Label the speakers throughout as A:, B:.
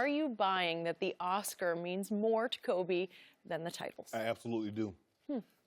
A: are you buying that the Oscar means more to Kobe than the titles?
B: I absolutely do.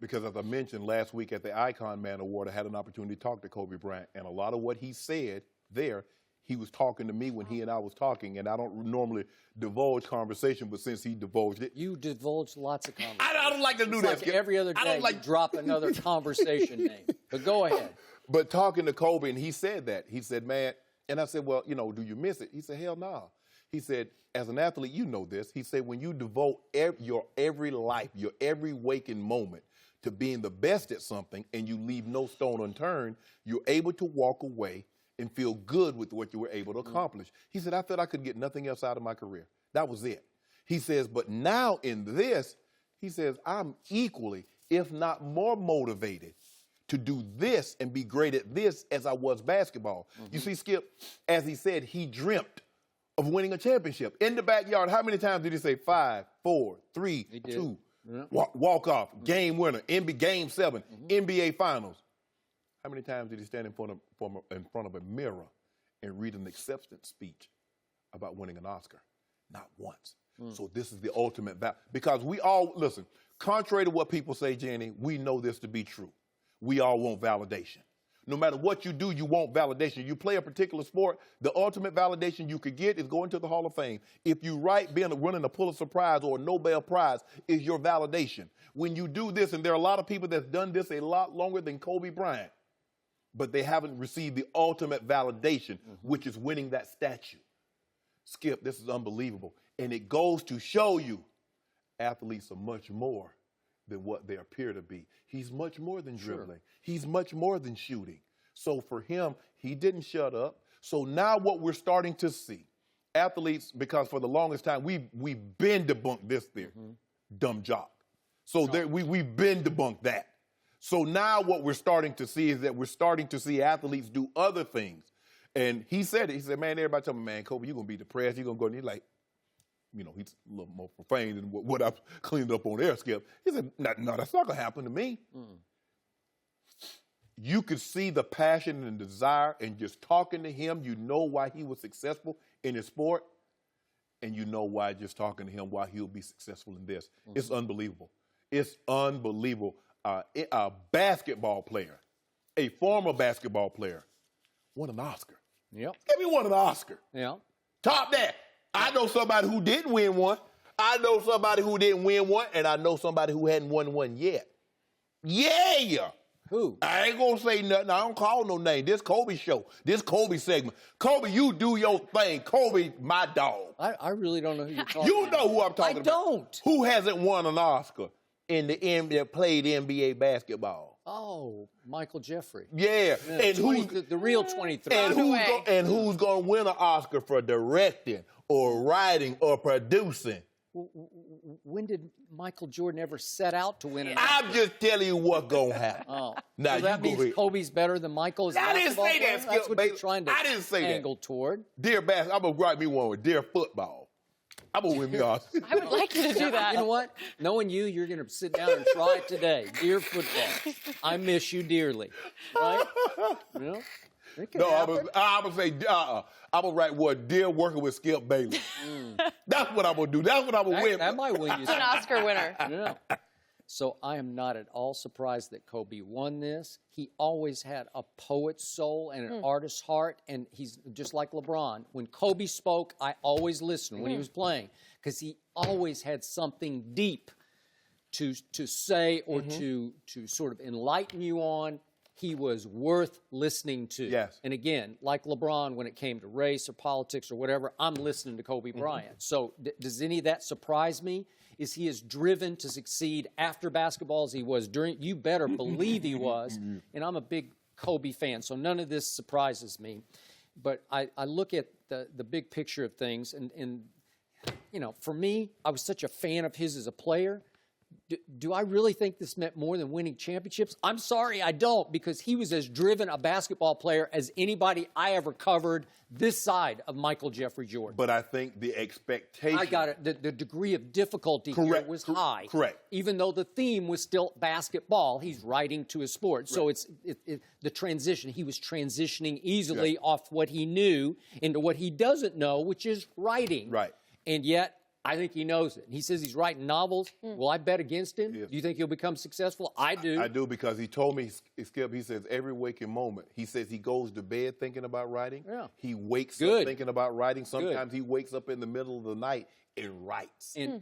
B: Because as I mentioned last week at the Icon Man Award, I had an opportunity to talk to Kobe Bryant, and a lot of what he said there, he was talking to me when he and I was talking, and I don't normally divulge conversation, but since he divulged it.
C: You divulge lots of conversation.
B: I don't like to do that.
C: Like every other day, you drop another conversation name. But go ahead.
B: But talking to Kobe, and he said that. He said, man, and I said, well, do you miss it? He said, hell no. He said, as an athlete, you know this. He said, when you devote your every life, your every waking moment to being the best at something and you leave no stone unturned, you're able to walk away and feel good with what you were able to accomplish. He said, I felt I could get nothing else out of my career. That was it. He says, but now in this, he says, I'm equally, if not more motivated to do this and be great at this as I was basketball. You see, Skip, as he said, he dreamt of winning a championship. In the backyard, how many times did he say 5, 4, 3, 2, walk off, game winner, game 7, NBA Finals? How many times did he stand in front of a mirror and read an acceptance speech about winning an Oscar? Not once. So this is the ultimate value. Because we all, listen, contrary to what people say, Jenny, we know this to be true. We all want validation. No matter what you do, you want validation. You play a particular sport, the ultimate validation you could get is going to the Hall of Fame. If you winning a Pulitzer Prize or a Nobel Prize is your validation. When you do this, and there are a lot of people that's done this a lot longer than Kobe Bryant, but they haven't received the ultimate validation, which is winning that statue. Skip, this is unbelievable. And it goes to show you athletes are much more than what they appear to be. He's much more than dribbling. He's much more than shooting. So for him, he didn't shut up. So now what we're starting to see, athletes, because for the longest time, we've been debunked this theory, dumb jock. So we've been debunked that. So now what we're starting to see is that we're starting to see athletes do other things. And he said it. He said, man, everybody tell me, man, Kobe, you're going to be depressed. You're going to go, and he's like, he's a little more profane than what I've cleaned up on air, Skip. He said, no, that's not going to happen to me. You could see the passion and desire, and just talking to him, you know why he was successful in his sport, and you know why just talking to him, why he'll be successful in this. It's unbelievable. It's unbelievable. A basketball player, a former basketball player, won an Oscar.
C: Yep.
B: Give me one an Oscar.
C: Yeah.
B: Top that. I know somebody who didn't win one. I know somebody who didn't win one, and I know somebody who hadn't won one yet. Yeah.
C: Who?
B: I ain't gonna say nothing. I don't call no name. This Kobe show. This Kobe segment. Kobe, you do your thing. Kobe, my dog.
C: I really don't know who you're talking
B: You
C: about.
B: know who I'm talking about.
C: I don't.
B: Who hasn't won an Oscar in the that played NBA basketball?
C: Oh, Michael Jeffrey.
B: Yeah. And
C: the real 23.
B: And who's going to win an Oscar for directing or writing or producing?
C: When did Michael Jordan ever set out to win an Oscar?
B: I'm just telling you what's going to happen.
C: Oh.
B: Now,
C: so that means Kobe's better than Michael as a
B: I didn't say
C: player?
B: that,
C: That's
B: Skip,
C: what you're trying to
B: I didn't say
C: angle toward.
B: Dear basketball, I'm going to write me one with Dear Football. I'm going to win me Oscar.
A: I would like you to do that.
C: You know what? Knowing you're going to sit down and try it today. Dear football, I miss you dearly. Right? You know?
B: No, I'm going to say, I'm going to write what? Dear working with Skip Bayless. That's what I'm going to do. That's what I'm going to win.
C: That might win you
A: An Oscar winner.
C: Yeah. So I am not at all surprised that Kobe won this. He always had a poet's soul and an artist's heart, and he's just like LeBron. When Kobe spoke, I always listened when he was playing, because he always had something deep to say or to sort of enlighten you on. He was worth listening to.
B: Yes.
C: And again, like LeBron, when it came to race or politics or whatever, I'm listening to Kobe Bryant. So does any of that surprise me? Is he as driven to succeed after basketball as he was during? You better believe he was. And I'm a big Kobe fan, so none of this surprises me. But I look at the big picture of things, and you know, for me, I was such a fan of his as a player. Do I really think this meant more than winning championships? I'm sorry, I don't, because he was as driven a basketball player as anybody I ever covered this side of Michael Jeffrey Jordan.
B: But I think the expectation...
C: I got it. The degree of difficulty here was high.
B: Correct.
C: Even though the theme was still basketball, he's writing to his sport. So it's the transition. He was transitioning easily off what he knew into what he doesn't know, which is writing.
B: Right.
C: And yet, I think he knows it. He says he's writing novels. Will I bet against him?
B: Yes.
C: Do you think he'll become successful? I do.
B: I do, because he told me, Skip, he says every waking moment, he says he goes to bed thinking about writing.
C: Yeah.
B: He wakes
C: Good.
B: up thinking about writing. Sometimes he wakes up in the middle of the night and writes.
C: And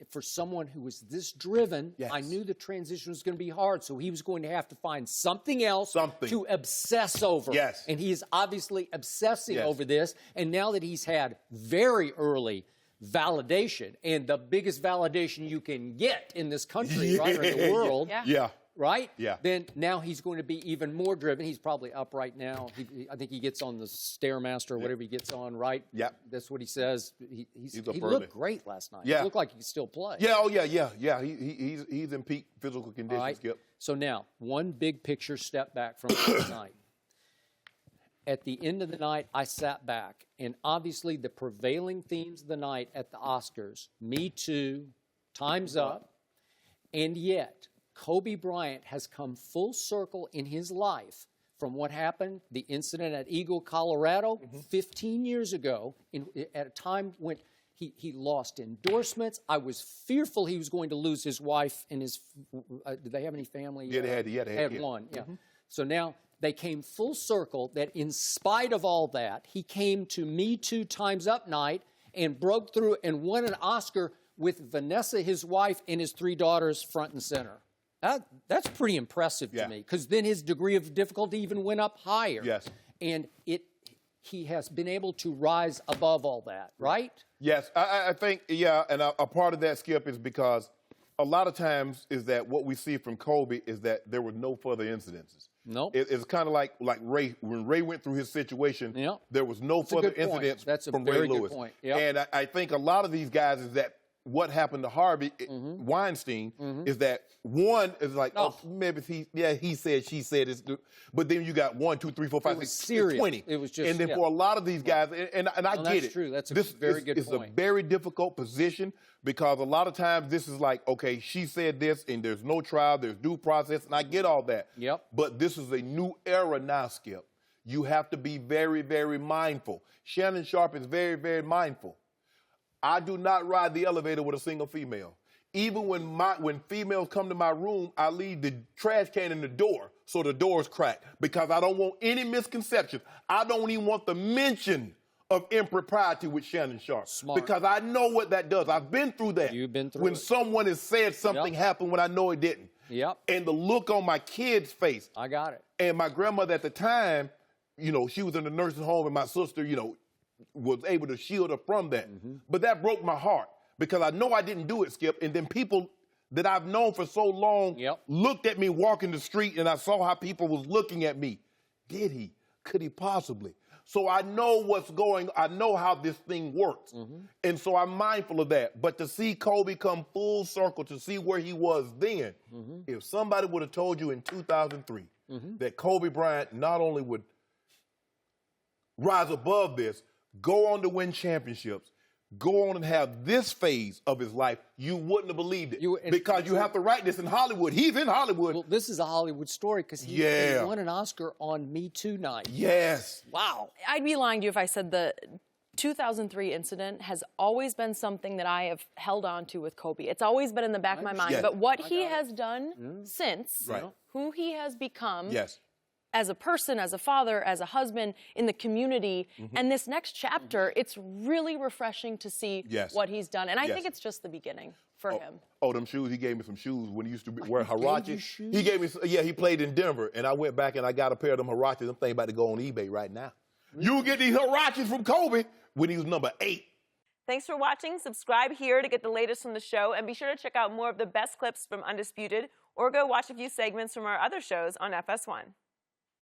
C: for someone who was this driven,
B: Yes.
C: I knew the transition was going to be hard, so he was going to have to find something else
B: Something.
C: to obsess over.
B: Yes.
C: And he is obviously obsessing
B: Yes.
C: over this, and now that he's had very early validation, and the biggest validation you can get in this country, right, or in the world,
B: Yeah.
C: right?
B: Yeah.
C: Then now he's going to be even more driven. He's probably up right now. I think he gets on the Stairmaster or whatever he gets on, right?
B: Yeah.
C: That's what he says. He
B: up
C: looked
B: early.
C: great last night.
B: Yeah.
C: He looked like he could still play.
B: Yeah, oh, yeah. He's in peak physical condition,
C: All right.
B: Skip.
C: So now, one big picture step back from last night. At the end of the night, I sat back, and obviously the prevailing themes of the night at the Oscars, Me Too, Time's Up, and yet Kobe Bryant has come full circle in his life from what happened, the incident at Eagle, Colorado, 15 years ago, at a time when he lost endorsements. I was fearful he was going to lose his wife and his, did they have any family?
B: Yeah, they had
C: one, yeah. So now they came full circle that in spite of all that, he came to Me Too Time's Up night and broke through and won an Oscar with Vanessa, his wife, and his 3 daughters front and center. That's pretty impressive to me, because then his degree of difficulty even went up higher.
B: Yes.
C: And he has been able to rise above all that, right?
B: Yes, I think, yeah, and a part of that, Skip, is because a lot of times is that what we see from Kobe is that there were no further incidences.
C: Nope.
B: It's kind of like Ray. When Ray went through his situation,
C: Yep.
B: there was no
C: That's a
B: further
C: good point.
B: incidents
C: That's a
B: from
C: very
B: Ray
C: good
B: Lewis.
C: point. Yep.
B: And I think a lot of these guys is that what happened to Harvey Weinstein is that one is like, maybe he said, she said, but then you got 1, 2, 3, 4, 5, 6,
C: serious.
B: 20.
C: It was just,
B: and then for a lot of these guys, and I get it.
C: That's true. That's a
B: this
C: very good
B: It's
C: point.
B: a very difficult position, because a lot of times this is like, okay, she said this, and there's no trial, there's due process, and I get all that.
C: Yep.
B: But this is a new era now, Skip. You have to be very, very mindful. Shannon Sharpe is very, very mindful. I do not ride the elevator with a single female. Even when females come to my room, I leave the trash can in the door so the door is cracked, because I don't want any misconceptions. I don't even want the mention of impropriety with Shannon Sharpe.
C: Smart.
B: Because I know what that does. I've been through that.
C: You've been through
B: when
C: it.
B: someone has said something happened when I know it didn't.
C: Yep.
B: And the look on my kid's face.
C: I got it.
B: And my grandmother at the time, she was in the nursing home, and my sister, was able to shield her from that. But that broke my heart, because I know I didn't do it, Skip. And then people that I've known for so long looked at me walking the street, and I saw how people was looking at me. Did he? Could he possibly? So I know what's going, I know how this thing works. And so I'm mindful of that. But to see Kobe come full circle, to see where he was then, if somebody would have told you in 2003 that Kobe Bryant not only would rise above this, go on to win championships, go on and have this phase of his life, you wouldn't have believed it. Because you have to write this in Hollywood. He's in Hollywood.
C: Well, this is a Hollywood story, because he won an Oscar on Me Too night.
B: Yes.
C: Wow.
A: I'd be lying to you if I said the 2003 incident has always been something that I have held on to with Kobe. It's always been in the back of my mind.
B: Yes.
A: But what he has done since,
B: Right.
A: who he has become,
B: Yes.
A: as a person, as a father, as a husband, in the community, and this next chapter, it's really refreshing to see what he's done. And I think it's just the beginning for him.
B: Oh, them shoes, he gave me some shoes when he used to wear
C: Gave
B: Huarache.
C: you shoes?
B: He gave me, he played in Denver, and I went back and I got a pair of them Huaraches. I'm thinking about to go on eBay right now. You get these Huaraches from Kobe when he was number 8.
D: Thanks for watching. Subscribe here to get the latest from the show, and be sure to check out more of the best clips from Undisputed, or go watch a few segments from our other shows on FS1.